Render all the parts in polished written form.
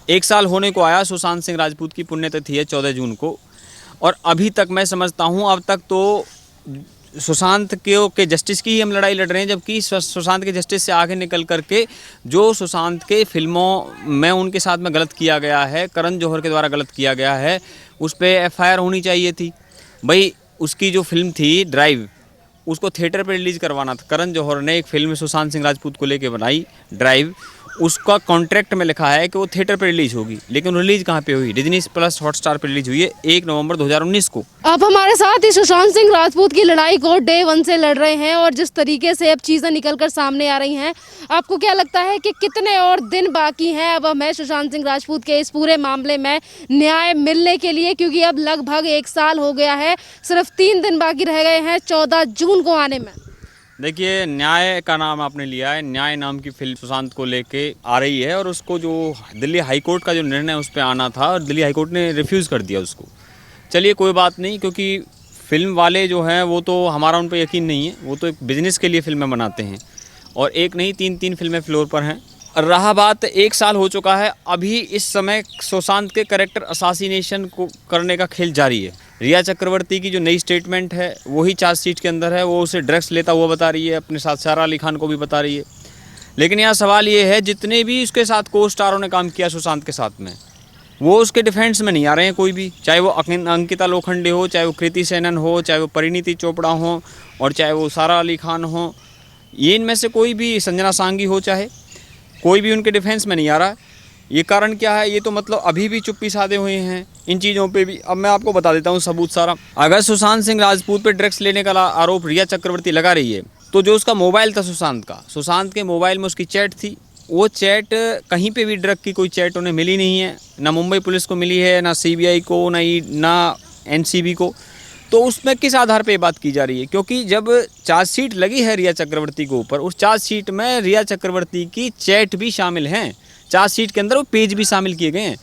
एक साल होने को आया सुशांत सिंह राजपूत की पुण्यतिथि है 14 जून को। और अभी तक मैं समझता हूँ अब तक तो सुशांत के जस्टिस की ही हम लड़ाई लड़ रहे हैं, जबकि सुशांत के जस्टिस से आगे निकल करके जो सुशांत के फिल्मों में उनके साथ में गलत किया गया है, करण जौहर के द्वारा गलत किया गया है, उस पर एफआईआर होनी चाहिए थी भाई। उसकी जो फिल्म थी ड्राइव, उसको थिएटर पे रिलीज़ करवाना था। करण जौहर ने एक फिल्म सुशांत सिंह राजपूत को लेके बनाई ड्राइव, उसका कॉन्ट्रैक्ट में लिखा है कि वो थिएटर पे रिलीज़ होगी, लेकिन रिलीज़ कहाँ पे हुई? डिज्नी प्लस हॉटस्टार पे रिलीज़ हुई है 1 नवंबर 2019 को। अब हमारे साथ ही सुशांत सिंह राजपूत की लड़ाई को डे 1 से लड़ रहे हैं और जिस तरीके से अब चीज़ें निकलकर सामने आ रही हैं, आपको क्या लगता है कि कितने और दिन बाकी हैं अब हमें सुशांत सिंह राजपूत के इस पूरे मामले में न्याय मिलने के लिए? क्योंकि अब लगभग 1 साल हो गया है, सिर्फ 3 दिन बाकी रह गए हैं 14 जून को आने में। देखिए, न्याय का नाम आपने लिया है, न्याय नाम की फिल्म सुशांत को लेके आ रही है और उसको जो दिल्ली हाई कोर्ट का जो निर्णय उस पर आना था और दिल्ली हाई कोर्ट ने रिफ्यूज़ कर दिया उसको। चलिए कोई बात नहीं, क्योंकि फिल्म वाले जो हैं वो तो हमारा उन पर यकीन नहीं है, वो तो एक बिज़नेस के लिए फिल्में बनाते हैं और एक नहीं 3 फिल्में फ्लोर पर हैं। रहा बात 1 साल हो चुका है, अभी इस समय सुशांत के कैरेक्टर असासिनेशन को करने का खेल जारी है। रिया चक्रवर्ती की जो नई स्टेटमेंट है वही चार्जशीट के अंदर है, वो उसे ड्रग्स लेता हुआ बता रही है, अपने साथ सारा अली खान को भी बता रही है। लेकिन यहाँ सवाल ये है, जितने भी उसके साथ को स्टारों ने काम किया सुशांत के साथ में, वो उसके डिफेंस में नहीं आ रहे हैं कोई भी, चाहे वो अंकिता लोखंडे हो, चाहे वो कृति सेनन हो, चाहे वो परिणीति चोपड़ा हो और चाहे वो सारा अली खान हो, ये इनमें से कोई भी, संजना सांगी हो, चाहे कोई भी उनके डिफेंस में नहीं आ रहा। ये कारण क्या है? ये तो मतलब अभी भी चुप्पी साधे हुए हैं इन चीज़ों पे भी। अब मैं आपको बता देता हूँ सबूत सारा। अगर सुशांत सिंह राजपूत पे ड्रग्स लेने का आरोप रिया चक्रवर्ती लगा रही है, तो जो उसका मोबाइल था सुशांत के मोबाइल में उसकी चैट थी, वो चैट कहीं पे भी ड्रग की कोई चैट उन्हें मिली नहीं है, ना मुंबई पुलिस को मिली है, ना सीबीआई को, ना एनसीबी को। तो उसमें किस आधार पे ये बात की जा रही है? क्योंकि जब चार्जशीट लगी है रिया चक्रवर्ती के ऊपर, उस चार्जशीट में रिया चक्रवर्ती की चैट भी शामिल हैं, चार्जशीट के अंदर वो पेज भी शामिल किए गए हैं।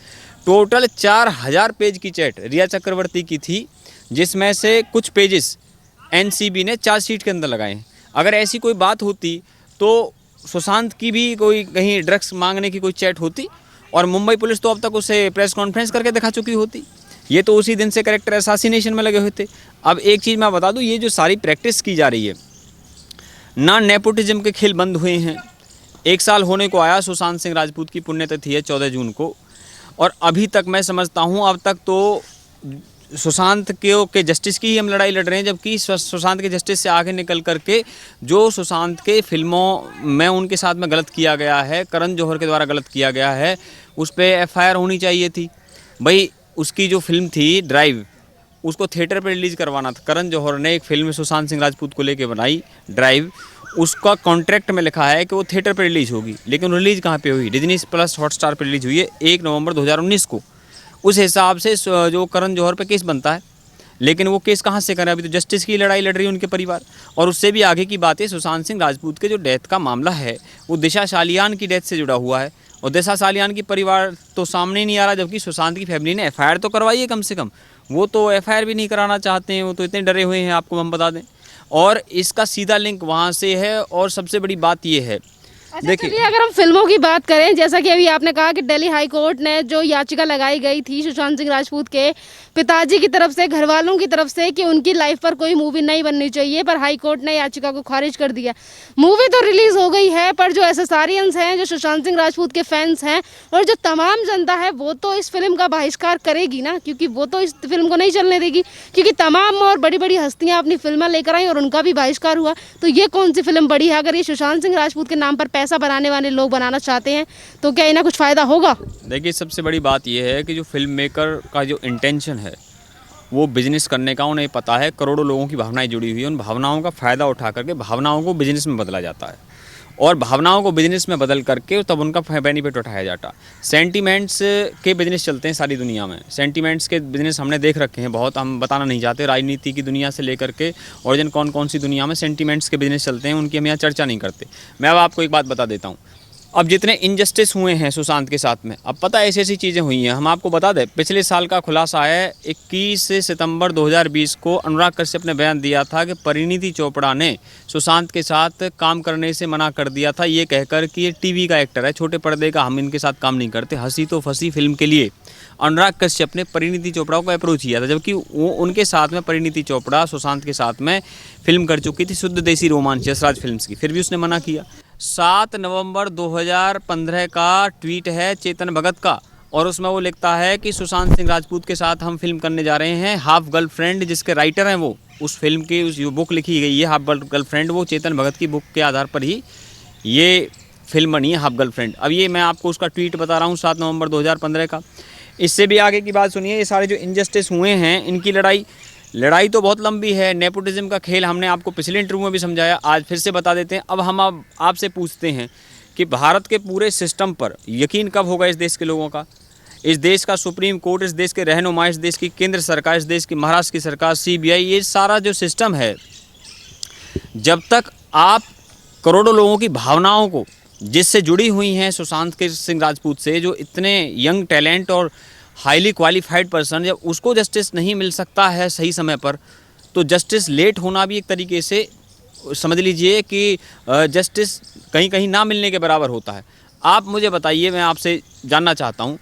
टोटल 4000 पेज की चैट रिया चक्रवर्ती की थी, जिसमें से कुछ पेजेस एनसीबी ने चार्जशीट के अंदर लगाए हैं। अगर ऐसी कोई बात होती तो सुशांत की भी कोई कहीं ड्रग्स मांगने की कोई चैट होती और मुंबई पुलिस तो अब तक उसे प्रेस कॉन्फ्रेंस करके दिखा चुकी होती। ये तो उसी दिन से कैरेक्टर असैसिनेशन में लगे हुए थे। अब एक चीज़ मैं बता दूं, ये जो सारी प्रैक्टिस की जा रही है ना, नेपोटिज्म के खेल बंद हुए हैं। 1 साल होने को आया सुशांत सिंह राजपूत की पुण्यतिथि है 14 जून को, और अभी तक मैं समझता हूँ अब तक तो सुशांत के जस्टिस की ही हम लड़ाई लड़ रहे हैं, जबकि सुशांत के जस्टिस से आगे निकल करके जो सुशांत के फिल्मों में उनके साथ में गलत किया गया है, करण जौहर के द्वारा गलत किया गया है, उस पर एफआईआर होनी चाहिए थी भाई। उसकी जो फिल्म थी ड्राइव, उसको थिएटर पे रिलीज़ करवाना था। करण जौहर ने एक फिल्म सुशांत सिंह राजपूत को लेके बनाई ड्राइव, उसका कॉन्ट्रैक्ट में लिखा है कि वो थिएटर पे रिलीज़ होगी, लेकिन रिलीज़ कहाँ पे हुई? डिज्नी प्लस हॉटस्टार पे रिलीज़ हुई है 1 नवंबर 2019 को। उस हिसाब से जो करण जौहर पे केस बनता है, लेकिन वो केस कहाँ से करें? अभी तो जस्टिस की लड़ाई लड़ रही है उनके परिवार। और उससे भी आगे की बात है, सुशांत सिंह राजपूत के जो डेथ का मामला है वो दिशा सालियान की डेथ से जुड़ा हुआ है, और दिशा सालियान की परिवार तो सामने नहीं आ रहा, जबकि सुशांत की फैमिली ने एफआईआर तो करवाई है कम से कम। वो तो एफआईआर भी नहीं कराना चाहते हैं, वो तो इतने डरे हुए हैं, आपको हम बता दें। और इसका सीधा लिंक वहाँ से है। और सबसे बड़ी बात ये है, देखिए, अगर हम फिल्मों की बात करें, जैसा कि अभी आपने कहा कि दिल्ली हाई कोर्ट ने जो याचिका लगाई गई थी सुशांत सिंह राजपूत के पिताजी की तरफ से, घर वालों की तरफ से, कि उनकी लाइफ पर कोई मूवी नहीं बननी चाहिए, पर हाई कोर्ट ने याचिका को खारिज कर दिया। मूवी तो रिलीज हो गई है, पर जो एसएसआरियंस हैं, जो सुशांत सिंह राजपूत के फैंस हैं और जो तमाम जनता है, वो तो इस फिल्म का बहिष्कार करेगी ना, क्योंकि वो तो इस फिल्म को नहीं चलने देगी, क्योंकि तमाम और बड़ी बड़ी हस्तियां अपनी फिल्में लेकर आई और उनका भी बहिष्कार हुआ। तो ये कौन सी फिल्म बड़ी है? अगर ये सुशांत सिंह राजपूत के नाम पर पैसा बनाने वाले लोग बनाना चाहते हैं तो क्या इन्हें कुछ फायदा होगा? देखिए, सबसे बड़ी बात यह है कि जो फिल्म मेकर का जो इंटेंशन है वो बिजनेस करने का, उन्हें पता है करोड़ों लोगों की भावनाएं जुड़ी हुई है, उन भावनाओं का फ़ायदा उठा करके भावनाओं को बिजनेस में बदला जाता है, और भावनाओं को बिजनेस में बदल करके तब उनका बेनिफिट उठाया जाता है। सेंटीमेंट्स के बिजनेस चलते हैं सारी दुनिया में, सेंटीमेंट्स के बिजनेस हमने देख रखे हैं बहुत, हम बताना नहीं चाहते। राजनीति की दुनिया से लेकर के और कौन कौन सी दुनिया में सेंटीमेंट्स के बिजनेस चलते हैं, उनकी हम यहाँ चर्चा नहीं करते। मैं अब आपको एक बात बता देता हूँ, अब जितने इनजस्टिस हुए हैं सुशांत के साथ में, अब पता है ऐसी ऐसी चीज़ें हुई हैं। हम आपको बता दें, पिछले साल का खुलासा है 21 सितंबर 2020 को अनुराग कश्यप ने बयान दिया था कि परिणीति चोपड़ा ने सुशांत के साथ काम करने से मना कर दिया था, ये कहकर कि ये टीवी का एक्टर है, छोटे पर्दे का, हम इनके साथ काम नहीं करते। हंसी तो फंसी फिल्म के लिए अनुराग कश्यप ने परिणीति चोपड़ा को अप्रोच किया था, जबकि वो उनके साथ में परिणीति चोपड़ा सुशांत के साथ में फिल्म कर चुकी थी शुद्ध देसी रोमांच यशराज फिल्म्स की, फिर भी उसने मना किया। 7 नवंबर 2015 का ट्वीट है चेतन भगत का, और उसमें वो लिखता है कि सुशांत सिंह राजपूत के साथ हम फिल्म करने जा रहे हैं। हाफ गर्लफ्रेंड, जिसके राइटर हैं वो, उस फिल्म की उस बुक लिखी गई है हाफ गर्लफ्रेंड, वो चेतन भगत की बुक के आधार पर ही ये फिल्म बनी है हाफ गर्लफ्रेंड। अब ये मैं आपको उसका ट्वीट बता रहा हूँ 7 नवंबर 2015 का। इससे भी आगे की बात सुनिए, ये सारे जो इनजस्टिस हुए हैं इनकी लड़ाई तो बहुत लंबी है। नेपोटिज्म का खेल हमने आपको पिछले इंटरव्यू में भी समझाया, आज फिर से बता देते हैं। अब हम आपसे पूछते हैं कि भारत के पूरे सिस्टम पर यकीन कब होगा इस देश के लोगों का? इस देश का सुप्रीम कोर्ट, इस देश के रहनुमा, इस देश की केंद्र सरकार, इस देश की महाराष्ट्र की सरकार, CBI, ये सारा जो सिस्टम है, जब तक आप करोड़ों लोगों की भावनाओं को, जिससे जुड़ी हुई हैं सुशांत सिंह राजपूत से, जो इतने यंग टैलेंट और हाईली क्वालिफाइड पर्सन, जब उसको जस्टिस नहीं मिल सकता है सही समय पर, तो जस्टिस लेट होना भी एक तरीके से समझ लीजिए कि जस्टिस कहीं कहीं ना मिलने के बराबर होता है। आप मुझे बताइए, मैं आपसे जानना चाहता हूं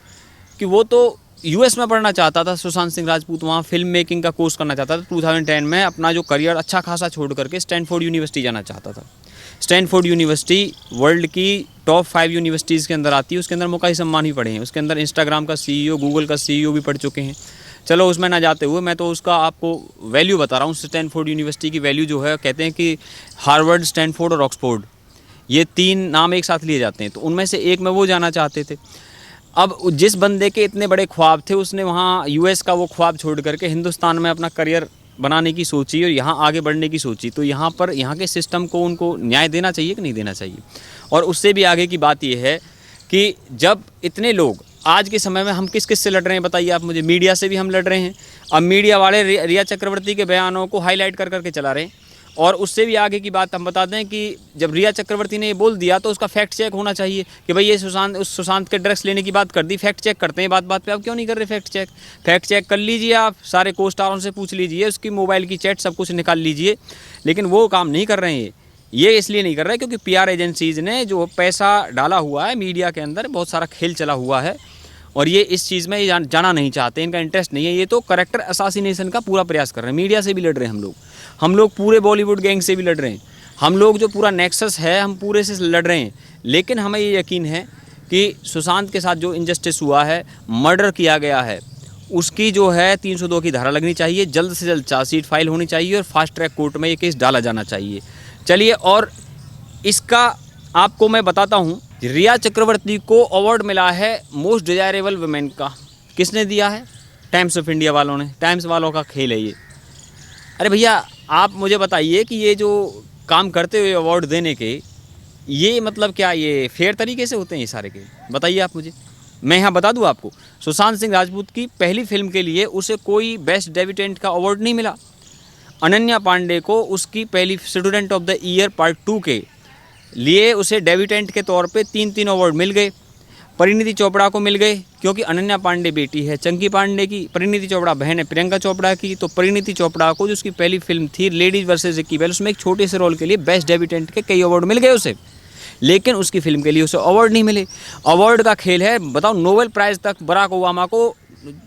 कि वो तो US में पढ़ना चाहता था सुशांत सिंह राजपूत, वहाँ फिल्म मेकिंग का कोर्स करना चाहता था। 2010 में अपना जो करियर अच्छा खासा छोड़ करके स्टैनफोर्ड यूनिवर्सिटी जाना चाहता था। स्टैनफोर्ड यूनिवर्सिटी वर्ल्ड की टॉप 5 यूनिवर्सिटीज़ के अंदर आती है, उसके अंदर मुकाई सम्मान भी पढ़े हैं, उसके अंदर इंस्टाग्राम का CEO, गूगल का CEO भी पढ़ चुके हैं। चलो उसमें ना जाते हुए मैं तो उसका आपको वैल्यू बता रहा हूँ। स्टैनफोर्ड यूनिवर्सिटी की वैल्यू जो है, कहते हैं कि हार्वर्ड, स्टैनफोर्ड और ऑक्सफोर्ड, ये 3 नाम एक साथ लिए जाते हैं, तो उनमें से एक में वो जाना चाहते थे। अब जिस बंदे के इतने बड़े ख्वाब थे, उसने वहाँ US का वो ख्वाब छोड़ करके हिंदुस्तान में अपना करियर बनाने की सोची और यहाँ आगे बढ़ने की सोची, तो यहाँ पर यहाँ के सिस्टम को उनको न्याय देना चाहिए कि नहीं देना चाहिए? और उससे भी आगे की बात ये है कि जब इतने लोग आज के समय में, हम किस किस से लड़ रहे हैं बताइए आप मुझे? मीडिया से भी हम लड़ रहे हैं। अब मीडिया वाले रिया चक्रवर्ती के बयानों को हाईलाइट कर करके चला रहे हैं। और उससे भी आगे की बात हम बता दें कि जब रिया चक्रवर्ती ने ये बोल दिया तो उसका फैक्ट चेक होना चाहिए कि भाई ये सुशांत के ड्रग्स लेने की बात कर दी, फैक्ट चेक करते हैं बात बात पे। आप क्यों नहीं कर रहे फैक्ट चेक? फैक्ट चेक कर लीजिए, आप सारे को स्टारों से पूछ लीजिए, उसकी मोबाइल की चैट सब कुछ निकाल लीजिए, लेकिन वो काम नहीं कर रहे हैं। ये इसलिए नहीं कर रहे क्योंकि PR एजेंसीज़ ने जो पैसा डाला हुआ है मीडिया के अंदर, बहुत सारा खेल चला हुआ है और ये इस चीज़ में जाना नहीं चाहते, इनका इंटरेस्ट नहीं है। ये तो करेक्टर असासिनेशन का पूरा प्रयास कर रहे हैं। मीडिया से भी लड़ रहे हैं हम लोग पूरे बॉलीवुड गैंग से भी लड़ रहे हैं, हम लोग जो पूरा नेक्सस है हम पूरे से लड़ रहे हैं। लेकिन हमें ये यकीन है कि सुशांत के साथ जो इनजस्टिस हुआ है, मर्डर किया गया है, उसकी जो है 302 की धारा लगनी चाहिए, जल्द से जल्द चार्जशीट फाइल होनी चाहिए और फास्ट ट्रैक कोर्ट में ये केस डाला जाना चाहिए। चलिए, और इसका आपको मैं बताता हूँ, रिया चक्रवर्ती को अवार्ड मिला है मोस्ट डिजायरेबल वुमेन का। किसने दिया है? टाइम्स ऑफ इंडिया वालों ने। टाइम्स वालों का खेल है ये। अरे भैया, आप मुझे बताइए कि ये जो काम करते हुए अवार्ड देने के, ये मतलब क्या ये फेयर तरीके से होते हैं ये सारे के? बताइए आप मुझे। मैं यहाँ बता दूँ आपको, सुशांत सिंह राजपूत की पहली फिल्म के लिए उसे कोई बेस्ट डेब्यूटेंट का अवार्ड नहीं मिला। अनन्या पांडे को उसकी पहली student of the year part 2 के लिए उसे डेब्यूटेंट के तौर पे 3 अवार्ड मिल गए। परिणीति चोपड़ा को मिल गए क्योंकि अनन्या पांडे बेटी है चंकी पांडे की, परिणीति चोपड़ा बहन है प्रियंका चोपड़ा की। तो परिणीति चोपड़ा को जो उसकी पहली फिल्म थी लेडीज वर्सेस रिकी बेल, उसमें एक छोटे से रोल के लिए बेस्ट डेब्यूटेंट के कई अवार्ड मिल गए उसे, लेकिन उसकी फिल्म के लिए उसे अवार्ड नहीं मिले। अवार्ड का खेल है। बताओ, नोबेल प्राइज़ तक बराक ओबामा को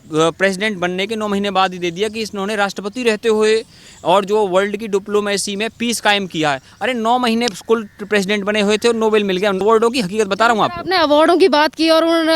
प्रेसिडेंट बनने के 9 महीने बाद ही दे दिया कि इन्होंने राष्ट्रपति रहते हुए और जो वर्ल्ड की डिप्लोमेसी में पीस कायम किया है। अरे 9 महीने स्कूल प्रेसिडेंट बने हुए थे और नोबेल मिल गया। अवार्डों की हकीकत बता रहा हूँ आपको। आपने अवार्डों की बात की और उन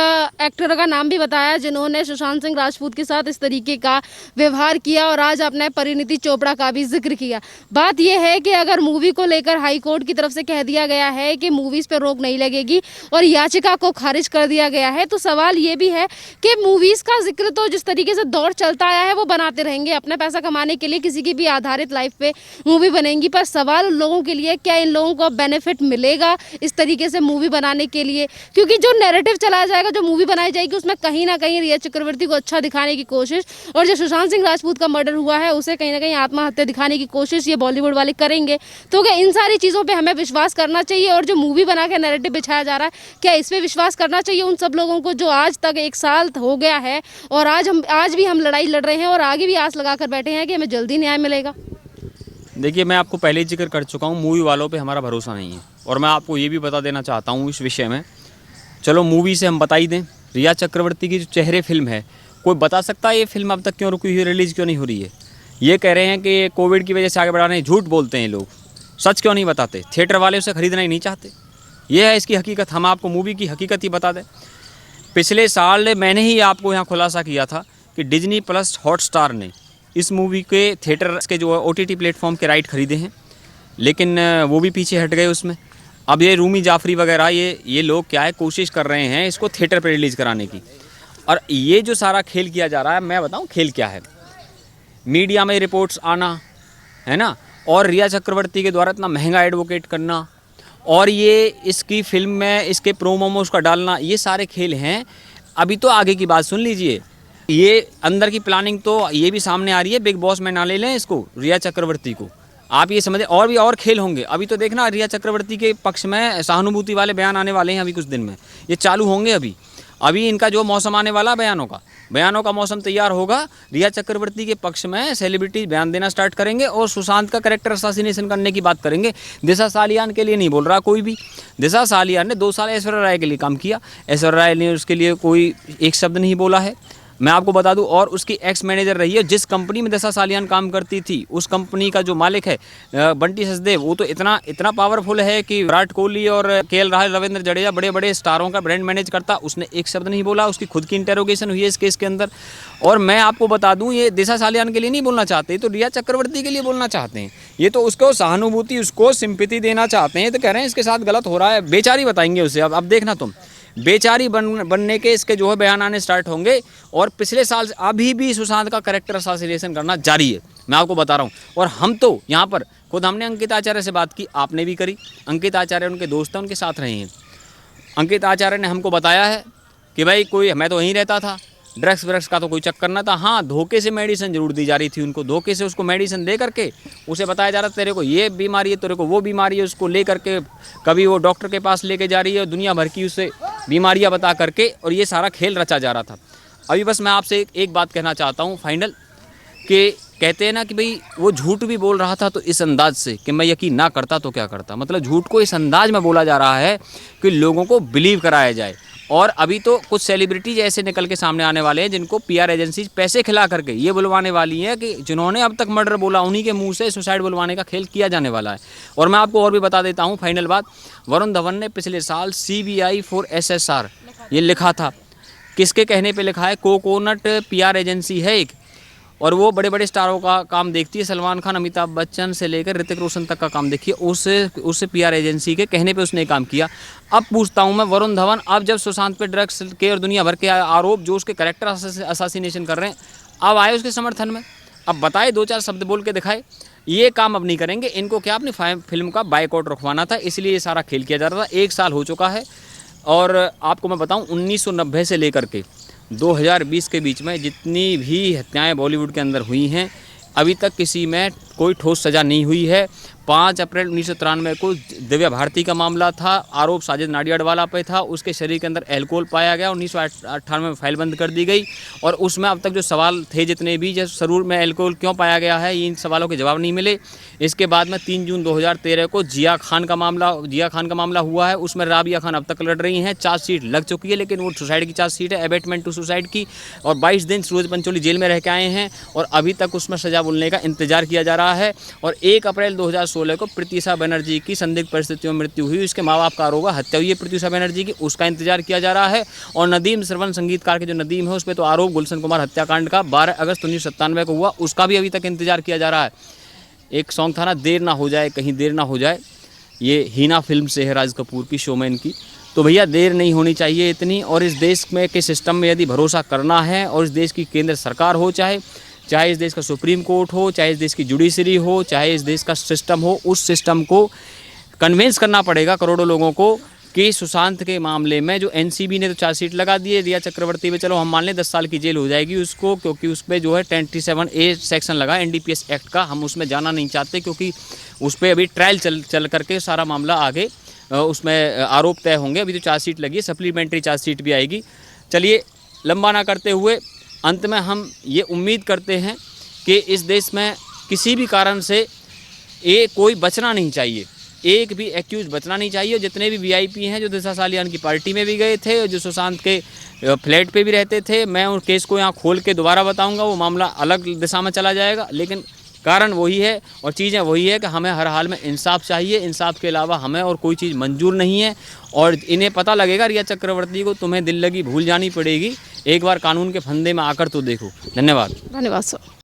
एक्टर का नाम भी बताया जिन्होंने सुशांत सिंह राजपूत के साथ इस तरीके का व्यवहार किया, और आज आपने परिणीति चोपड़ा का भी जिक्र किया। बात यह है कि अगर मूवी को लेकर हाई कोर्ट की तरफ से कह दिया गया है कि मूवीज पर रोक नहीं लगेगी और याचिका को खारिज कर दिया गया है, तो सवाल ये भी है कि मूवीज का जिक्र तो जिस तरीके से दौर चलता आया है वो बनाते रहेंगे, अपना पैसा कमाने के लिए किसी की भी आधारित लाइफ पे मूवी बनेंगी। पर सवाल उन लोगों के लिए, क्या इन लोगों को बेनिफिट मिलेगा इस तरीके से मूवी बनाने के लिए? क्योंकि जो नैरेटिव चलाया जाएगा, जो मूवी बनाई जाएगी, उसमें कहीं ना कहीं रिया चक्रवर्ती को अच्छा दिखाने की कोशिश, और जो सुशांत सिंह राजपूत का मर्डर हुआ है उसे कहीं ना कहीं आत्महत्या दिखाने की कोशिश ये बॉलीवुड वाले करेंगे। तो क्या इन सारी चीज़ों पे हमें विश्वास करना चाहिए? और जो मूवी बना के नैरेटिव बिछाया जा रहा है, क्या इस पे विश्वास करना चाहिए उन सब लोगों को जो आज तक 1 साल हो गया है और आज भी हम लड़ाई लड़ रहे हैं और आगे भी आस लगाकर बैठे हैं कि हमें जल्दी न्याय मिलेगा? देखिए, मैं आपको पहले ही जिक्र कर चुका हूँ, मूवी वालों पे हमारा भरोसा नहीं है। और मैं आपको ये भी बता देना चाहता हूँ इस विषय में, चलो मूवी से हम बता ही दें, रिया चक्रवर्ती की जो चेहरे फिल्म है, कोई बता सकता है ये फिल्म अब तक क्यों रुकी हुई, रिलीज़ क्यों नहीं हो रही है? ये कह रहे हैं कि कोविड की वजह से आगे बढ़ा रहे हैं, झूठ बोलते हैं लोग, सच क्यों नहीं बताते? थिएटर वाले उसे खरीदना ही नहीं चाहते, ये है इसकी हकीकत। हम आपको मूवी की हकीकत ही बता दें। पिछले साल मैंने ही आपको यहाँ खुलासा किया था कि डिज्नी प्लस हॉटस्टार ने इस मूवी के थिएटर के जो OTT प्लेटफॉर्म के राइट खरीदे हैं, लेकिन वो भी पीछे हट गए उसमें। अब ये रूमी जाफरी वगैरह ये लोग क्या है, कोशिश कर रहे हैं इसको थिएटर पर रिलीज़ कराने की। और ये जो सारा खेल किया जा रहा है, मैं बताऊं खेल क्या है, मीडिया में रिपोर्ट्स आना है ना, और रिया चक्रवर्ती के द्वारा इतना महंगा एडवोकेट करना, और ये इसकी फिल्म में इसके प्रोमो में उसका डालना, ये सारे खेल हैं। अभी तो आगे की बात सुन लीजिए, ये अंदर की प्लानिंग तो ये भी सामने आ रही है, बिग बॉस में ना ले लें इसको, रिया चक्रवर्ती को, आप ये समझे। और भी और खेल होंगे, अभी तो देखना रिया चक्रवर्ती के पक्ष में सहानुभूति वाले बयान आने वाले हैं अभी कुछ दिन में, ये चालू होंगे। अभी इनका जो मौसम आने वाला बयानों का मौसम तैयार होगा, रिया चक्रवर्ती के पक्ष में सेलिब्रिटी बयान देना स्टार्ट करेंगे और सुशांत का कैरेक्टर असैसिनेशन करने की बात करेंगे। दिशा सालियान के लिए नहीं बोल रहा कोई भी, दिशा सालियान ने 2 साल ऐश्वर्या राय के लिए काम किया, ऐश्वर्या राय ने उसके लिए कोई एक शब्द नहीं बोला है, मैं आपको बता दूं। और उसकी एक्स मैनेजर रही है, जिस कंपनी में दिशा सालियान काम करती थी, उस कंपनी का जो मालिक है बंटी सचदेव, वो तो इतना पावरफुल है कि विराट कोहली और KL राहुल, रविंद्र जडेजा, बड़े बड़े स्टारों का ब्रांड मैनेज करता, उसने एक शब्द नहीं बोला। उसकी खुद की इंटेरोगेशन हुई है इस केस के अंदर। और मैं आपको बता दूं, ये दिशा सालियान के लिए नहीं बोलना चाहते, तो रिया चक्रवर्ती के लिए बोलना चाहते हैं। ये तो उसको सहानुभूति, उसको सिंपैथी देना चाहते हैं, तो कह रहे हैं इसके साथ गलत हो रहा है, बेचारी बताएंगे उसे। अब देखना तुम, बेचारी बनने के इसके जो है बयान आने स्टार्ट होंगे। और पिछले साल से अभी भी सुशांत का कैरेक्टर असैसिनेशन करना जारी है, मैं आपको बता रहा हूँ। और हम तो यहाँ पर खुद हमने अंकित आचार्य से बात की, आपने भी करी। अंकित आचार्य उनके दोस्त हैं, उनके साथ रहे हैं। अंकित आचार्य ने हमको बताया है कि भाई मैं तो वहीं रहता था, ड्रग्स का तो कोई चक्कर ना था। हाँ, धोखे से मेडिसिन जरूर दी जा रही थी उनको, धोखे से उसको मेडिसिन दे करके उसे बताया जा रहा था तेरे को ये बीमारी है, तेरे को वो बीमारी है, उसको ले करके कभी वो डॉक्टर के पास लेके जा रही है, दुनिया भर की उसे बीमारियां बता करके, और ये सारा खेल रचा जा रहा था। अभी बस मैं आपसे एक बात कहना चाहता हूँ फाइनल, कि कहते हैं ना कि भाई वो झूठ भी बोल रहा था तो इस अंदाज से कि मैं यकीन ना करता तो क्या करता, मतलब झूठ को इस अंदाज में बोला जा रहा है कि लोगों को बिलीव कराया जाए। और अभी तो कुछ सेलिब्रिटीज ऐसे निकल के सामने आने वाले हैं जिनको PR एजेंसीज पैसे खिला करके ये बुलवाने वाली हैं कि जिन्होंने अब तक मर्डर बोला उन्हीं के मुंह से सुसाइड बुलवाने का खेल किया जाने वाला है। और मैं आपको और भी बता देता हूं फाइनल बात, वरुण धवन ने पिछले साल CBI for SSR ये लिखा था, किसके कहने पे लिखा है? कोकोनट PR एजेंसी है एक, और वो बड़े बड़े स्टारों का काम देखती है, सलमान खान, अमिताभ बच्चन से लेकर ऋतिक रोशन तक का काम देखिए, उससे PR एजेंसी के कहने पे उसने काम किया। अब पूछता हूँ मैं, वरुण धवन अब जब सुशांत पे ड्रग्स के और दुनिया भर के आरोप जो उसके कैरेक्टर असैसिनेशन कर रहे हैं, अब आए उसके समर्थन में, अब बताए 2-4 शब्द बोल के दिखाए। ये काम अब नहीं करेंगे, इनको क्या अपनी फिल्म का बाइकआउट रखवाना था, इसलिए ये सारा खेल किया जा रहा था। 1 साल हो चुका है। और आपको मैं बताऊँ 1990 से लेकर के 2020 के बीच में जितनी भी हत्याएं बॉलीवुड के अंदर हुई हैं, अभी तक किसी में कोई ठोस सज़ा नहीं हुई है। 5 अप्रैल 1993 को दिव्या भारती का मामला था, आरोप साजिद नाडियाडवाला पे था, उसके शरीर के अंदर एल्कोहल पाया गया, 1998 में फाइल बंद कर दी गई। और उसमें अब तक जो सवाल थे जितने भी, जैसे शरीर में एल्कोहल क्यों पाया गया है, इन सवालों के जवाब नहीं मिले। इसके बाद में 3 जून 2013 को जिया खान का मामला हुआ है, उसमें राबिया खान अब तक लड़ रही हैं, चार्जशीट लग चुकी है, लेकिन वो सुसाइड की चार्जशीट है, अबेटमेंट टू सुसाइड की। और 22 दिन सूरज पंचोली जेल में रह के आए हैं और अभी तक उसमें सजा बोलने का इंतजार किया जा रहा है। और 1 अप्रैल 2016 को प्रीतिशा बनर्जी की संदिग्ध परिस्थितियों में मृत्यु हुई, उसके माँ बाप का आरोप है हत्या हुई है प्रीतिशा बनर्जी की, उसका इंतजार किया जा रहा है। और नदीम श्रवण संगीतकार के जो नदीम है, उस पर तो आरोप गुलशन कुमार हत्याकांड का 12 अगस्त 1997 को हुआ, उसका भी अभी तक इंतजार किया जा रहा है। एक सॉन्ग था ना, देर ना हो जाए कहीं देर ना हो जाए, ये हीना फिल्म से है, राज कपूर की, शोमैन की। तो भैया देर नहीं होनी चाहिए इतनी। और इस देश में के सिस्टम में यदि भरोसा करना है, और इस देश की केंद्र सरकार हो, चाहे इस देश का सुप्रीम कोर्ट हो, चाहे इस देश की जुडिशरी हो, चाहे इस देश का सिस्टम हो, उस सिस्टम को कन्विंस करना पड़ेगा करोड़ों लोगों को कि सुशांत के मामले में जो एनसीबी ने तो चार्जशीट लगा दी है, रिया चक्रवर्ती पे चलो हम मान लें 10 साल की जेल हो जाएगी उसको, क्योंकि उस पर जो है 27A सेक्शन लगा एनडीपीएस एक्ट का। हम उसमें जाना नहीं चाहते क्योंकि उस पर अभी ट्रायल चल करके सारा मामला आगे उसमें आरोप तय होंगे। अभी तो चार्जशीट लगी है, सप्लीमेंट्री चार्जशीट भी आएगी। चलिए लंबा ना करते हुए अंत में हम ये उम्मीद करते हैं कि इस देश में किसी भी कारण से कोई बचना नहीं चाहिए, एक भी एक्यूज बचना नहीं चाहिए। जितने भी वीआईपी हैं जो दिशा सालियान की पार्टी में भी गए थे, जो सुशांत के फ्लैट पे भी रहते थे, मैं उस केस को यहाँ खोल के दोबारा बताऊंगा, वो मामला अलग दिशा में चला जाएगा। लेकिन कारण वही है और चीज़ें वही है कि हमें हर हाल में इंसाफ चाहिए। इंसाफ के अलावा हमें और कोई चीज़ मंजूर नहीं है। और इन्हें पता लगेगा, रिया चक्रवर्ती को, तुम्हें दिल लगी भूल जानी पड़ेगी। एक बार कानून के फंदे में आकर तो देखो। धन्यवाद। धन्यवाद सर।